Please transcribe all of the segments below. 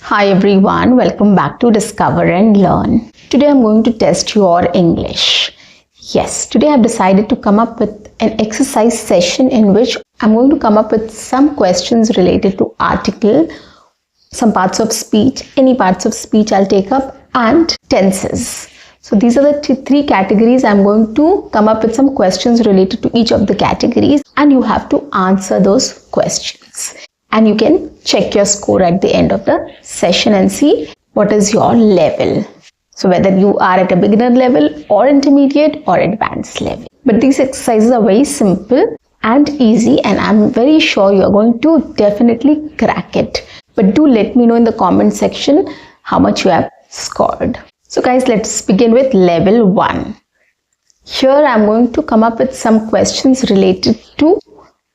Hi everyone, welcome back to Discover and Learn. Today I'm going to test your English. Yes, today I've decided to come up with an exercise session in which I'm going to come up with some questions related to article, some parts of speech, any parts of speech I'll take up, and tenses. So these are the three categories. I'm going to come up with some questions related to each of the categories and you have to answer those questions. And you can check your score at the end of the session and see what is your level. So whether you are at a beginner level or intermediate or advanced level. But these exercises are very simple and easy and I'm very sure you're going to definitely crack it. But do let me know in the comment section how much you have scored. So guys, let's begin with level 1. Here I'm going to come up with some questions related to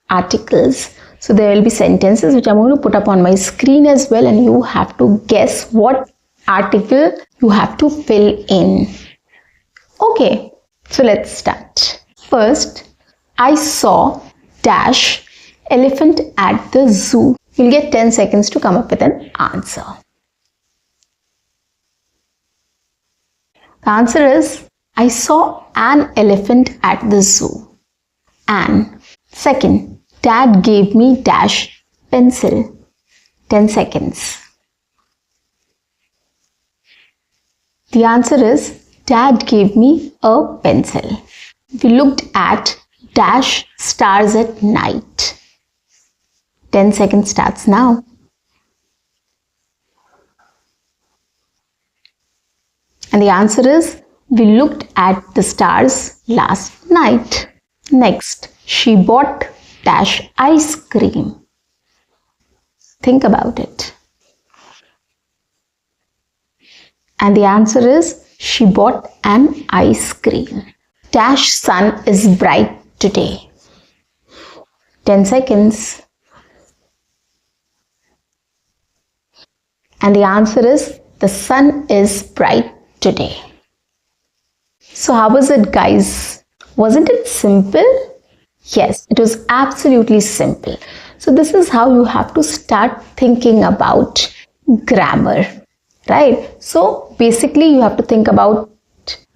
articles. So there will be sentences which I'm going to put up on my screen as well and you have to guess what article you have to fill in. Okay, so let's start. First, I saw dash elephant at the zoo. You'll get 10 seconds to come up with an answer. The answer is, I saw an elephant at the zoo. And second, Dad gave me dash pencil. 10 seconds. The answer is, Dad gave me a pencil. We looked at dash stars at night. 10 seconds starts now. And the answer is, we looked at the stars last night. Next, she bought dash ice cream. Think about it. And the answer is, she bought an ice cream. Dash sun is bright today. 10 seconds. And the answer is, the sun is bright today. So how was it, guys? Wasn't it simple? Yes, it was absolutely simple. So this is how you have to start thinking about grammar, right? So basically you have to think about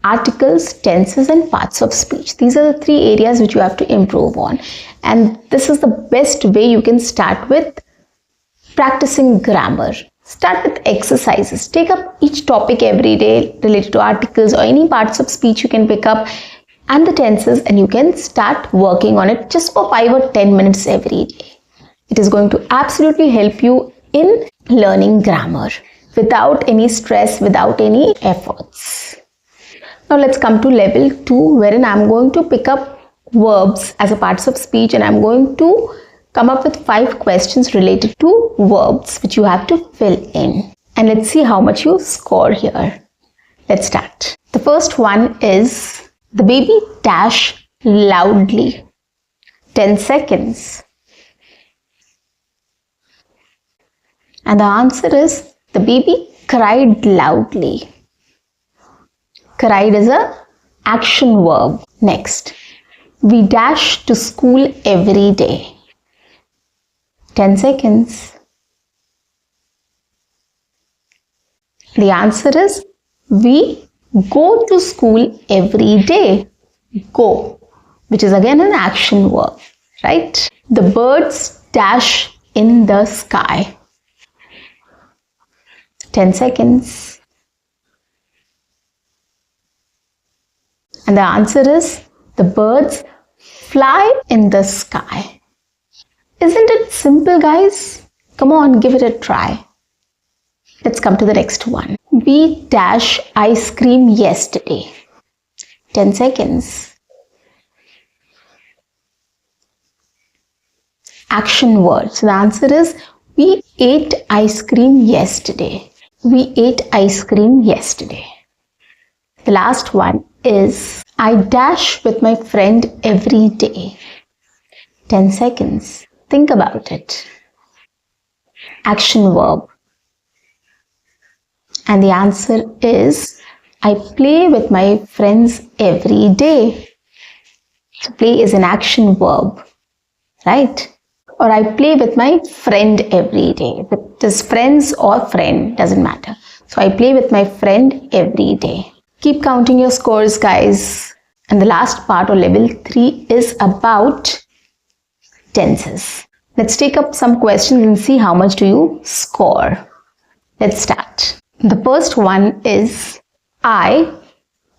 articles, tenses and parts of speech. These are the three areas which you have to improve on. And this is the best way you can start with practicing grammar. Start with exercises. Take up each topic every day related to articles or any parts of speech you can pick up and the tenses, and you can start working on it just for 5 or 10 minutes every day. It is going to absolutely help you in learning grammar without any stress, without any efforts. Now let's come to level 2, wherein I'm going to pick up verbs as a parts of speech and I'm going to come up with 5 questions related to verbs which you have to fill in. And let's see how much you score here. Let's start. The first one is, the baby dash loudly. 10 seconds. And the answer is, the baby cried loudly. Cried is a action verb. Next, we dash to school every day. 10 seconds. The answer is, we go to school every day. Go, which is again an action verb, right? The birds dash in the sky. 10 seconds. And the answer is, the birds fly in the sky. Isn't it simple, guys? Come on, give it a try. Let's come to the next one. We dash ice cream yesterday. 10 seconds. Action word. So the answer is, we ate ice cream yesterday. We ate ice cream yesterday. The last one is, I dash with my friend every day. 10 seconds. Think about it. Action verb. And the answer is, I play with my friends every day. So play is an action verb, right? or I play with my friend every day. If it is friends or friend, doesn't matter. So I play with my friend every day. Keep counting your scores, guys. And the last part, or level 3, is about tenses. Let's take up some questions and see how much do you score. Let's start. The first one is, I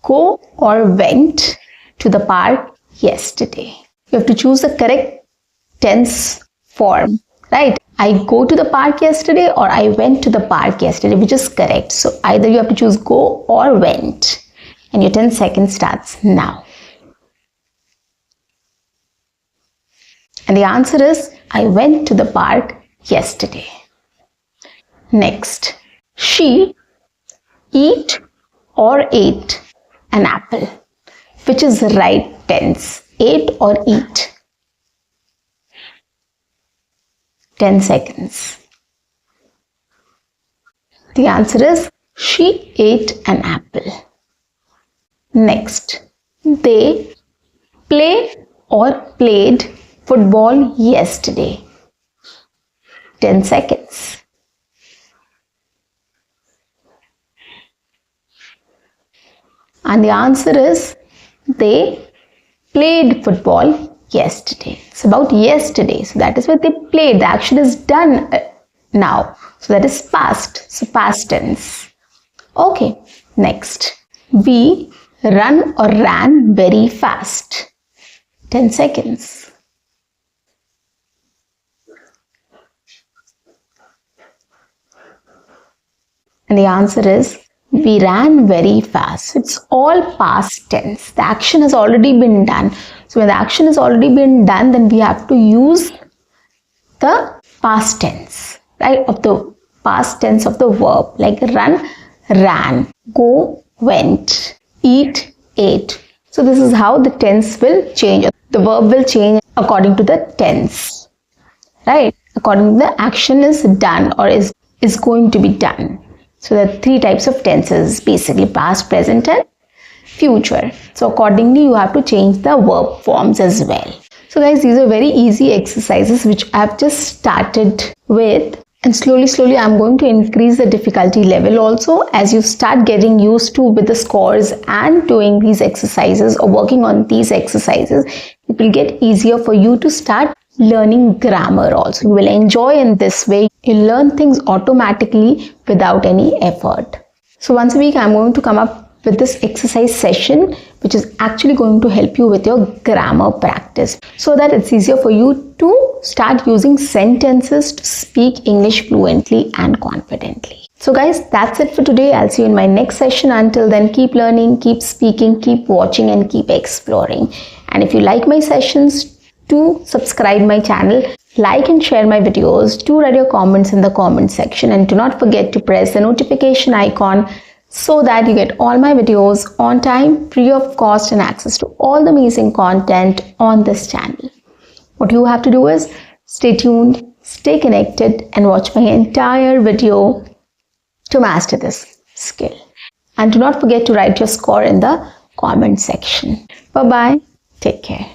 go or went to the park yesterday. You have to choose the correct tense form, right? I go to the park yesterday or I went to the park yesterday, which is correct. So either you have to choose go or went. And your 10 seconds starts now. And the answer is, I went to the park yesterday. Next, she eat or ate an apple. Which is the right tense? Ate or eat? 10 seconds. The answer is, she ate an apple. Next, they play or played football yesterday. 10 seconds. And the answer is, they played football yesterday. It's about yesterday. So that is what they played. The action is done now. So that is past. So past tense. Okay. Next. We run or ran very fast. 10 seconds. And the answer is, we ran very fast. It's all past tense. The action has already been done. So when the action has already been done, then we have to use the past tense, right? Of the past tense of the verb, like run, ran, go, went, eat, ate. So this is how the tense will change. The verb will change according to the tense, right? According to the action is done or is going to be done. So there are 3 types of tenses, basically past, present and future. So accordingly, you have to change the verb forms as well. So guys, these are very easy exercises which I've just started with. And slowly I'm going to increase the difficulty level also as you start getting used to with the scores and doing these exercises or working on these exercises. It will get easier for you to start learning grammar also. You will enjoy in this way. You'll learn things automatically without any effort. So once a week, I'm going to come up with this exercise session, which is actually going to help you with your grammar practice so that it's easier for you to start using sentences to speak English fluently and confidently. So guys, that's it for today. I'll see you in my next session. Until then, keep learning, keep speaking, keep watching and keep exploring. And if you like my sessions, do subscribe my channel, like and share my videos, do write your comments in the comment section, and do not forget to press the notification icon so that you get all my videos on time, free of cost, and access to all the amazing content on this channel. What you have to do is stay tuned, stay connected, and watch my entire video to master this skill. And do not forget to write your score in the comment section. Bye-bye. Take care.